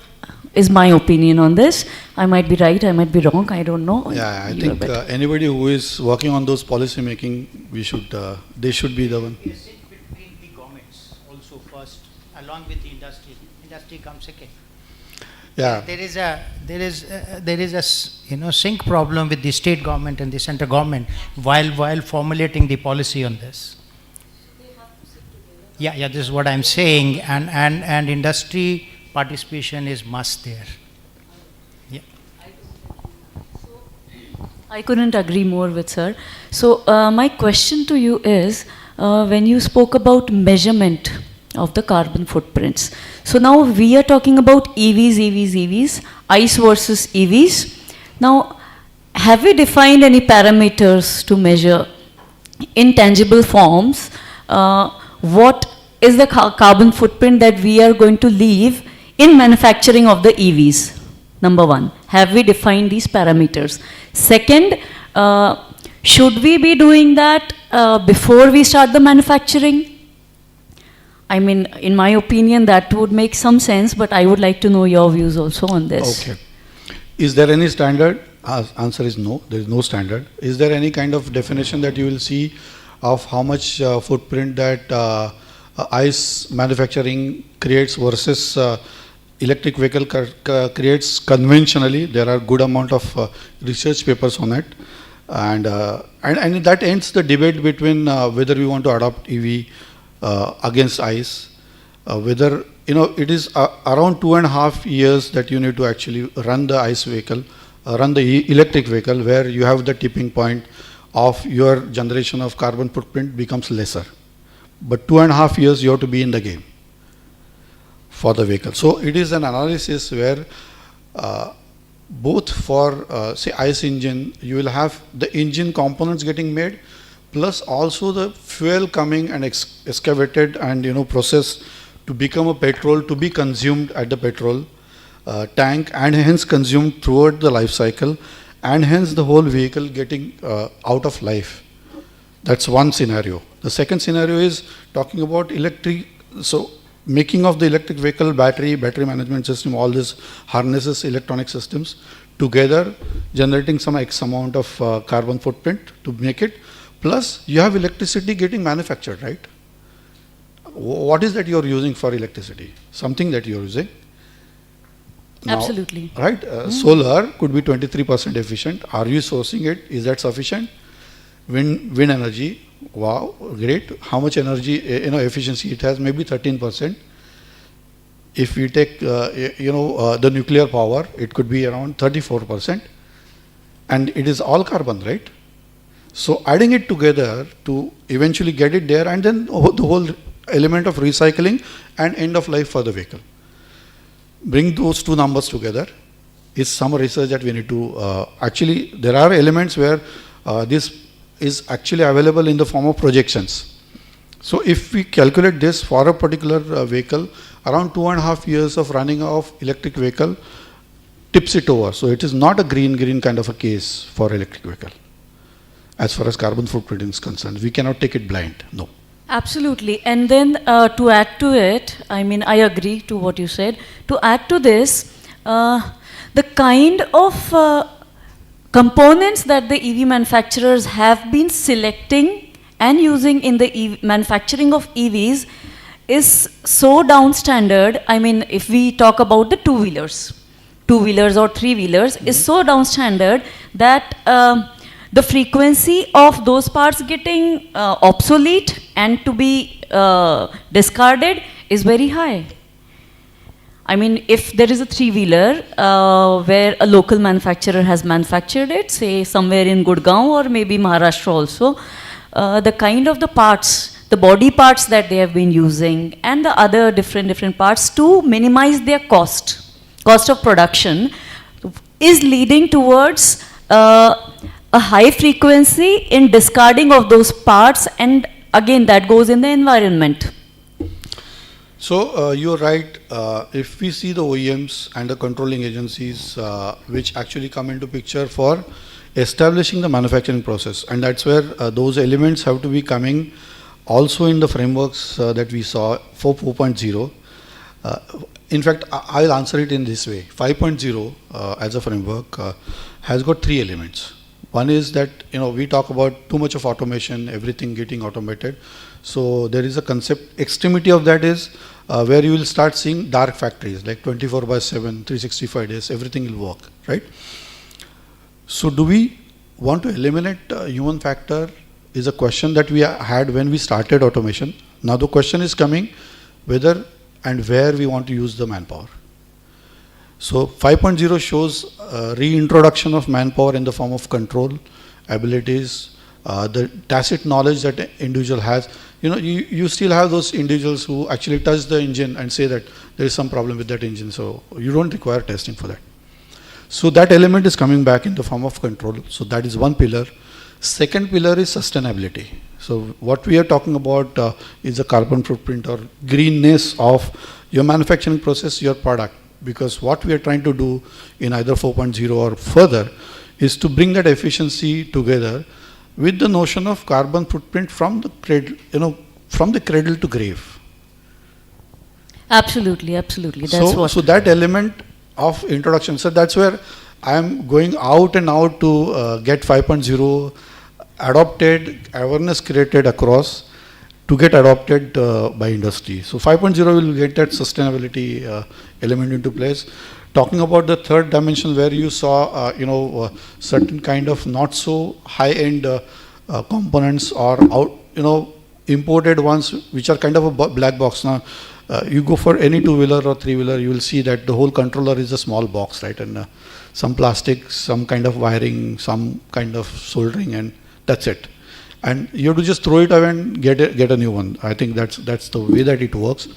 is my opinion on this. I might be right, I might be wrong, I don't know. Yeah, I think anybody who is working on those policy making, they should be the one. We sit between the governments also first, along with the industry. Industry comes second. Yeah. There is a sync problem with the state government and the central government while formulating the policy on this. Yeah, this is what I'm saying, and industry participation is must there. Yeah. I couldn't agree more with sir. So my question to you is, when you spoke about measurement of the carbon footprints. So now we are talking about EVs, ICE versus EVs. Now, have we defined any parameters to measure in tangible forms what is the carbon footprint that we are going to leave in manufacturing of the EVs? Number one, have we defined these parameters? Second, should we be doing that before we start the manufacturing? I mean, in my opinion, that would make some sense, but I would like to know your views also on this. Okay. Is there any standard? Answer is no, there is no standard. Is there any kind of definition that you will see of how much footprint that ICE manufacturing creates versus electric vehicle creates conventionally? There are good amount of research papers on it, and that ends the debate between whether we want to adopt EV against ICE, whether it is around 2.5 years that you need to actually run the ICE vehicle, run the electric vehicle, where you have the tipping point of your generation of carbon footprint becomes lesser. But 2.5 years you have to be in the game for the vehicle. So it is an analysis where both for say ICE engine, you will have the engine components getting made, plus also the fuel coming and excavated and processed to become a petrol to be consumed at the petrol tank, and hence consumed throughout the life cycle, and hence the whole vehicle getting out of life. That's one scenario. The second scenario is talking about electric, so making of the electric vehicle, battery management system, all these harnesses, electronic systems together, generating some X amount of carbon footprint to make it, plus you have electricity getting manufactured, right? What is that you're using for electricity? Something that you're using. Now, Absolutely. right? Solar could be 23% efficient. Are you sourcing it? Is that sufficient? Wind energy, wow, great. How much energy, efficiency it has? Maybe 13%. If we take, the nuclear power, it could be around 34%. And it is all carbon, right? So adding it together to eventually get it there, and then the whole element of recycling and end of life for the vehicle. Bring those two numbers together is some research that we need to, actually there are elements where this is actually available in the form of projections. So if we calculate this for a particular vehicle, around 2.5 years of running of electric vehicle tips it over. So it is not a green kind of a case for electric vehicle. As far as carbon footprint is concerned, we cannot take it blind, no. Absolutely. And then to add to it, I mean, I agree to what you said. To add to this, the kind of components that the EV manufacturers have been selecting and using in the manufacturing of EVs is so down standard. I mean, if we talk about the two-wheelers or three-wheelers, is so down standard that the frequency of those parts getting obsolete and to be discarded is very high. I mean, if there is a three-wheeler where a local manufacturer has manufactured it, say somewhere in Gurgaon or maybe Maharashtra also, the kind of the parts, the body parts that they have been using and the other different parts to minimize their cost of production is leading towards a high frequency in discarding of those parts, and again that goes in the environment. So you're right. If we see the OEMs and the controlling agencies which actually come into picture for establishing the manufacturing process, and that's where those elements have to be coming also in the frameworks that we saw for 4.0. In fact, I'll answer it in this way. 5.0 as a framework has got three elements. One is that we talk about too much of automation, everything getting automated. So there is a concept, extremity of that is where you will start seeing dark factories, like 24/7, 365 days, everything will work, right? So do we want to eliminate human factor is a question that we had when we started automation. Now the question is coming whether and where we want to use the manpower. So 5.0 shows reintroduction of manpower in the form of control, abilities, the tacit knowledge that an individual has. You still have those individuals who actually touch the engine and say that there is some problem with that engine, so you don't require testing for that. So that element is coming back in the form of control. So that is one pillar. Second pillar is sustainability. So what we are talking about is the carbon footprint or greenness of your manufacturing process, your product. Because what we are trying to do in either 4.0 or further is to bring that efficiency together with the notion of carbon footprint from the cradle, from the cradle to grave. Absolutely. So that element of introduction. So that's where I am going out and out to get 5.0 adopted, awareness created across to get adopted by industry. So 5.0 will get that sustainability element into place. Talking about the third dimension where you saw, certain kind of not so high-end components or imported ones which are kind of a black box. Now, you go for any two-wheeler or three-wheeler, you will see that the whole controller is a small box, right? And some plastic, some kind of wiring, some kind of soldering, and that's it. And you have to just throw it away and get a new one. I think that's the way that it works.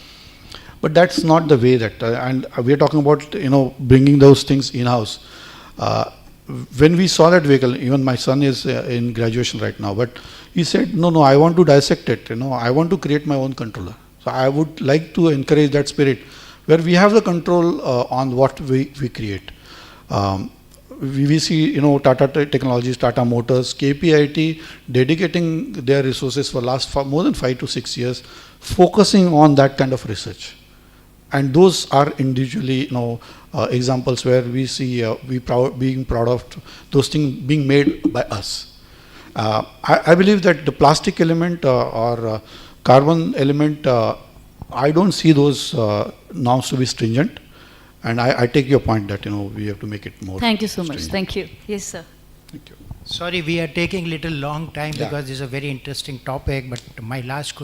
But that's not the way that, and we are talking about, bringing those things in-house. When we saw that vehicle, even my son is in graduation right now, but he said, no, I want to dissect it. I want to create my own controller. So I would like to encourage that spirit where we have the control on what we create. We see, Tata Technologies, Tata Motors, KPIT dedicating their resources for more than 5 to 6 years, focusing on that kind of research. And those are individually, examples where we see being proud of those things being made by us. I believe that the plastic element or carbon element, I don't see those norms to be stringent. And I take your point that, we have to make it more. Thank you so much. stringent. Thank you. Yes, sir. Thank you. Sorry, we are taking little long time Yeah. because this is a very interesting topic, but my last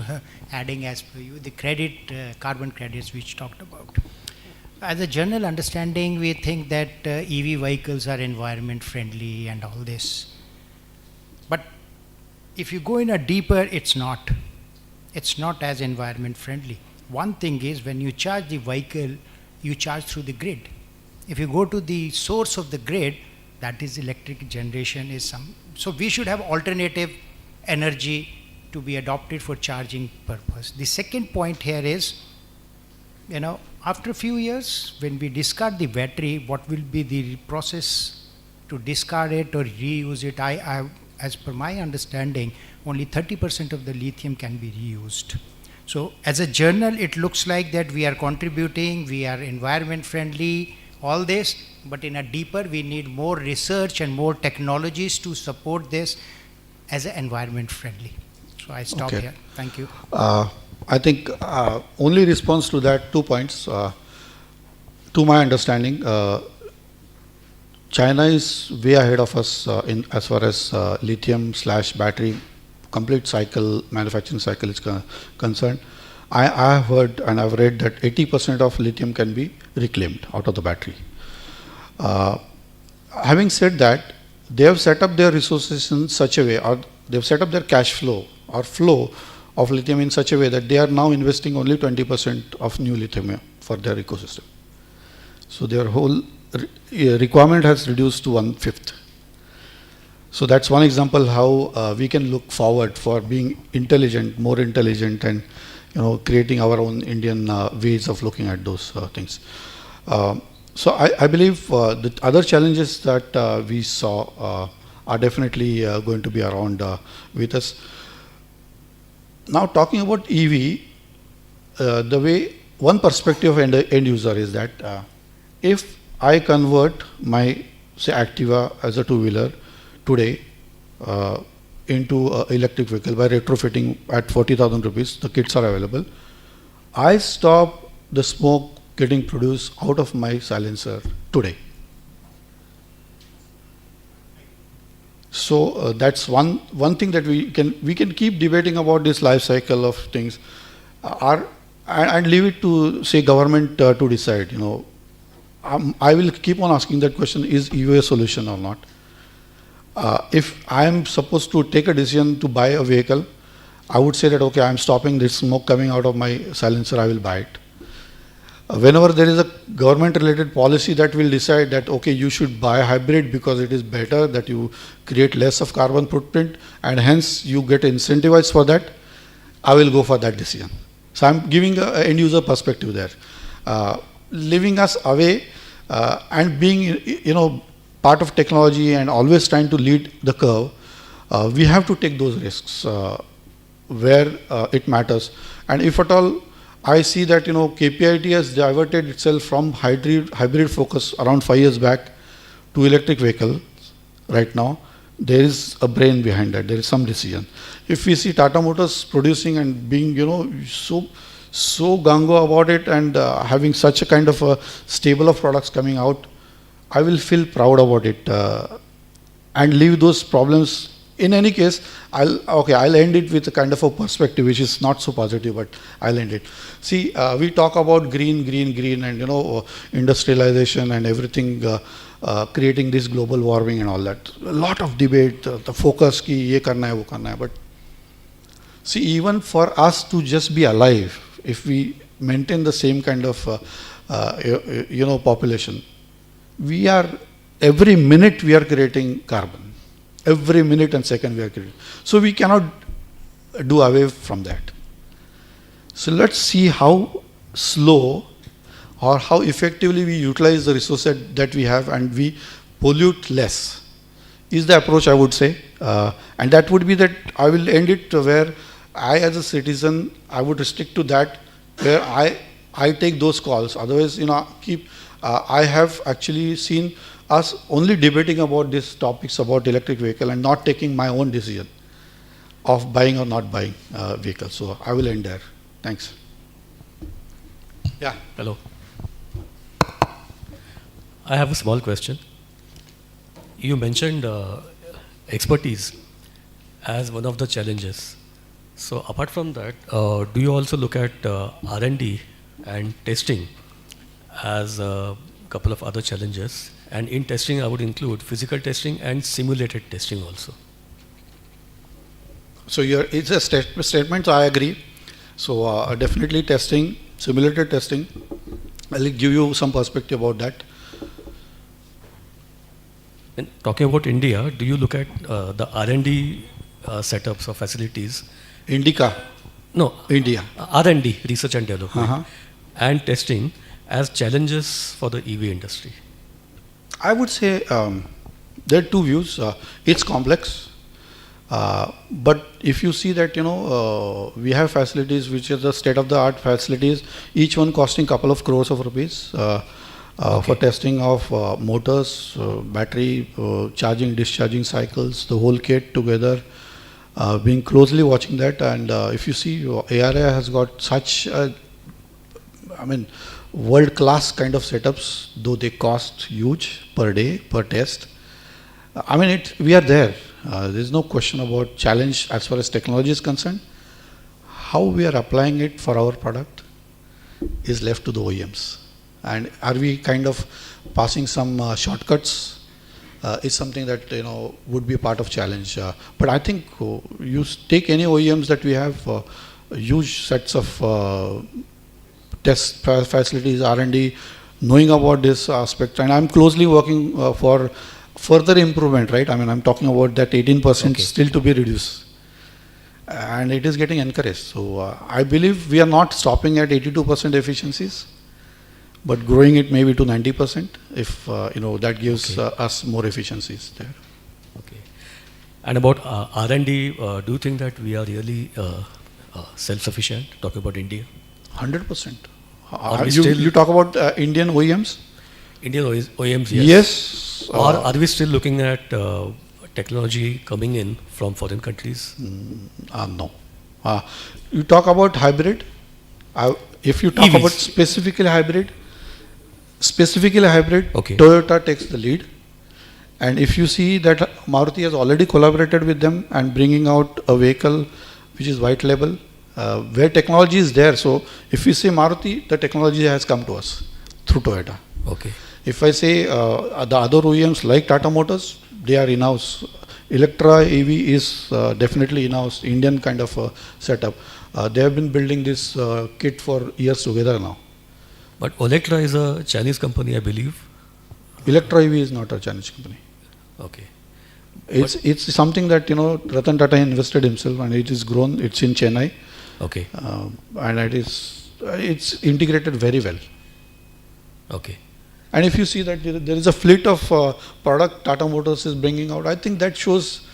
adding as per you, the carbon credits which talked about. As a general understanding, we think that EV vehicles are environment friendly and all this. But if you go in a deeper, it's not. It's not as environment friendly. One thing is when you charge the vehicle, you charge through the grid. If you go to the source of the grid, that is electric generation is some. So we should have alternative energy to be adopted for charging purpose. The second point here is, after a few years, when we discard the battery, what will be the process to discard it or reuse it? As per my understanding, only 30% of the lithium can be reused. So as a journal, it looks like that we are contributing, we are environment friendly, all this, but in a deeper, we need more research and more technologies to support this as an environment friendly. So I stop here. Thank you. I think only response to that 2 points. To my understanding, China is way ahead of us as far as lithium/battery complete cycle, manufacturing cycle is concerned. I have heard and I've read that 80% of lithium can be reclaimed out of the battery. Having said that, they have set up their resources in such a way, or they've set up their cash flow or flow of lithium in such a way that they are now investing only 20% of new lithium for their ecosystem. So their whole requirement has reduced to 1/5. So that's one example how we can look forward for being intelligent, more intelligent, and creating our own Indian ways of looking at those things. So I believe the other challenges that we saw are definitely going to be around with us. Now talking about EV, the way one perspective of end user is that if I convert my say Activa as a two-wheeler today into an electric vehicle by retrofitting at 40,000 rupees, the kits are available. I stop the smoke getting produced out of my silencer today. So that's one thing that we can keep debating about this life cycle of things, and leave it to say government to decide. I will keep on asking that question: is EV a solution or not? If I am supposed to take a decision to buy a vehicle, I would say that okay, I am stopping this smoke coming out of my silencer, I will buy it. Whenever there is a government related policy that will decide that okay, you should buy a hybrid because it is better, that you create less of carbon footprint and hence you get incentivized for that, I will go for that decision. So I'm giving an end user perspective there. Leaving us away and being part of technology and always trying to lead the curve, we have to take those risks where it matters. And if at all I see that KPIT has diverted itself from hybrid focus around 5 years back to electric vehicles right now, there is a brain behind that. There is some decision. If we see Tata Motors producing and being so gung-ho about it and having such a kind of a stable of products coming out, I will feel proud about it and leave those problems in any case, I'll end it with a kind of a perspective which is not so positive, but I'll end it. See, we talk about green, and industrialization and everything, creating this global warming and all that. A lot of debate, the focus ki ye karna hai, wo karna hai. But see, even for us to just be alive, if we maintain the same kind of population, we are every minute we are creating carbon. Every minute and second we are creating. So we cannot do away from that. So let's see how slow or how effectively we utilize the resources that we have and we pollute less is the approach, I would say. And that would be that I will end it where I as a citizen, I would restrict to that where I take those calls. Otherwise, I have actually seen us only debating about these topics about electric vehicle and not taking my own decision of buying or not buying vehicles. So I will end there. Thanks. Yeah. Hello. I have a small question. You mentioned expertise as one of the challenges. So apart from that, do you also look at R&D and testing as a couple of other challenges? And in testing, I would include physical testing and simulated testing also. So it's a statement, so I agree. So definitely testing, simulated testing. I'll give you some perspective about that. And talking about India, do you look at the R&D setups or facilities? Indica. No. India. R&D, research and development, and testing as challenges for the EV industry? I would say there are two views. It's complex, but if you see that we have facilities which are the state-of-the-art facilities, each one costing couple of crores of rupees for testing of motors, battery, charging, discharging cycles, the whole kit together. Being closely watching that, and if you see, ARA has got such, world-class kind of setups, though they cost huge per day, per test. We are there. There is no question about challenge as far as technology is concerned. How we are applying it for our product is left to the OEMs. And are we kind of passing some shortcuts? Is something that would be part of challenge. But I think you take any OEMs that we have, huge sets of test facilities, R&D, knowing about this aspect, and I'm closely working for further improvement, right? I'm talking about that 18% still to be reduced, and it is getting encouraged. So I believe we are not stopping at 82% efficiencies, but growing it maybe to 90% if that gives us more efficiencies there. Okay. And about R&D, do you think that we are really self-sufficient? Talking about India. 100%. You talk about Indian OEMs? Indian OEMs, yes. Yes. Or are we still looking at technology coming in from foreign countries? No. You talk about hybrid. If you talk EVs. about specifically hybrid, Toyota takes the lead. And if you see that Maruti has already collaborated with them and bringing out a vehicle which is white label, where technology is there. So if we say Maruti, the technology has come to us through Toyota. Okay. If I say the other OEMs like Tata Motors, they are in-house. Electra EV is definitely in-house, Indian kind of setup. They have been building this kit for years together now. But Electra is a Chinese company, I believe. Electra EV is not a Chinese company. Okay. It's something that Ratan Tata invested himself, and it is grown. It's in Chennai. Okay. And it's integrated very well. Okay. And if you see that there is a fleet of product Tata Motors is bringing out, I think that shows.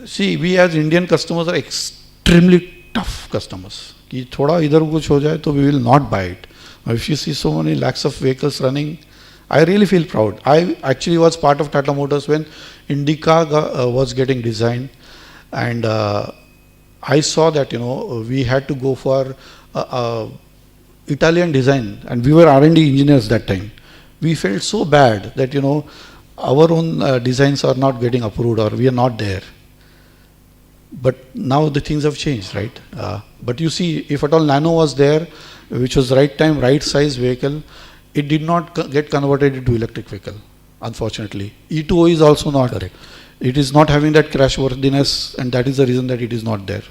See, we as Indian customers are extremely tough customers. Ki thoda idhar kuch ho jaye, to we will not buy it. If you see so many lakhs of vehicles running, I really feel proud. I actually was part of Tata Motors when Indica was getting designed, and I saw that we had to go for Italian design, and we were R&D engineers that time. We felt so bad that our own designs are not getting approved or we are not there. But now the things have changed, right? But you see, if at all Nano was there, which was right time, right size vehicle, it did not get converted into electric vehicle, unfortunately. E2O is also not. Correct. It is not having that crash worthiness, and that is the reason that it is not there.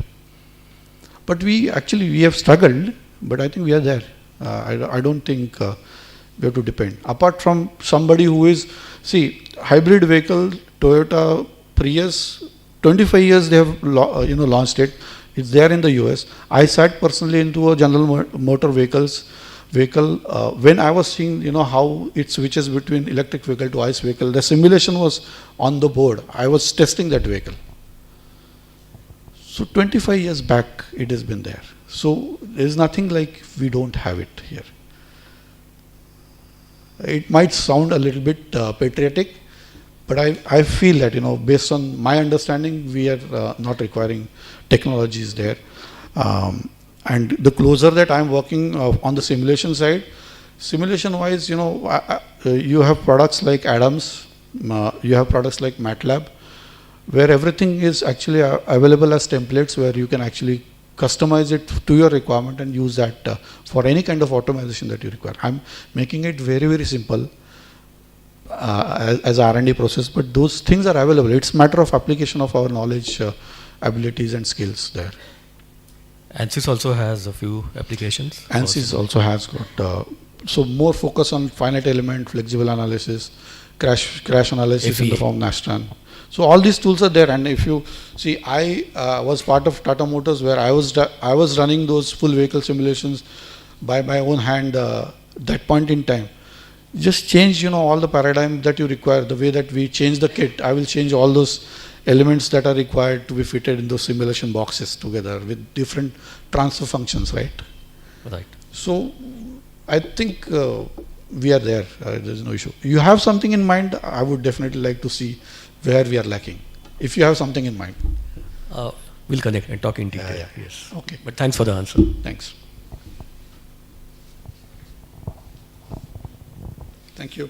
But we have struggled, but I think we are there. I don't think we have to depend. Apart from somebody who is, see, hybrid vehicle, Toyota Prius, 25 years they have launched it. It's there in the US. I sat personally into a General Motor vehicle. When I was seeing how it switches between electric vehicle to ICE vehicle, the simulation was on the board. I was testing that vehicle. So 25 years back it has been there. So there is nothing like we don't have it here. It might sound a little bit patriotic, but I feel that based on my understanding, we are not requiring technologies there. And the closer that I'm working on the simulation side, simulation wise, you have products like Adams, you have products like MATLAB, where everything is actually available as templates, where you can actually customize it to your requirement and use that for any kind of automation that you require. I'm making it very, very simple as R&D process, but those things are available. It's a matter of application of our knowledge, abilities and skills there. ANSYS also has a few applications. ANSYS also has got, so more focus on finite element, flexible analysis, crash analysis in the form Nastran. So all these tools are there, and if you see, I was part of Tata Motors where I was running those full vehicle simulations by my own hand that point in time. Just change all the paradigm that you require, the way that we change the kit. I will change all those elements that are required to be fitted in those simulation boxes together with different transfer functions, right? Right. So I think we are there. There's no issue. You have something in mind, I would definitely like to see where we are lacking. If you have something in mind. We'll connect and talk in detail. Yeah. Yes. Okay. But thanks for the answer. Thanks. Thank you.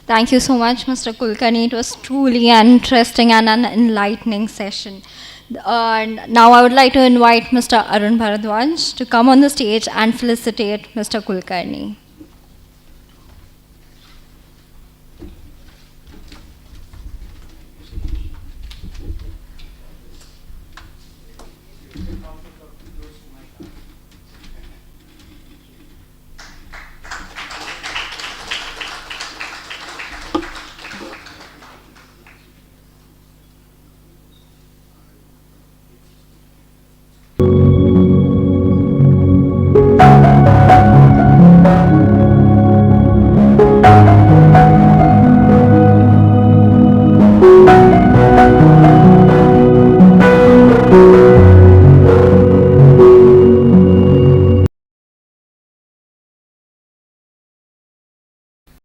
Thank you so much, Mr. Kulkarni. It was truly an interesting and an enlightening session. Now I would like to invite Mr. Arun Bharadwaj to come on the stage and felicitate Mr. Kulkarni.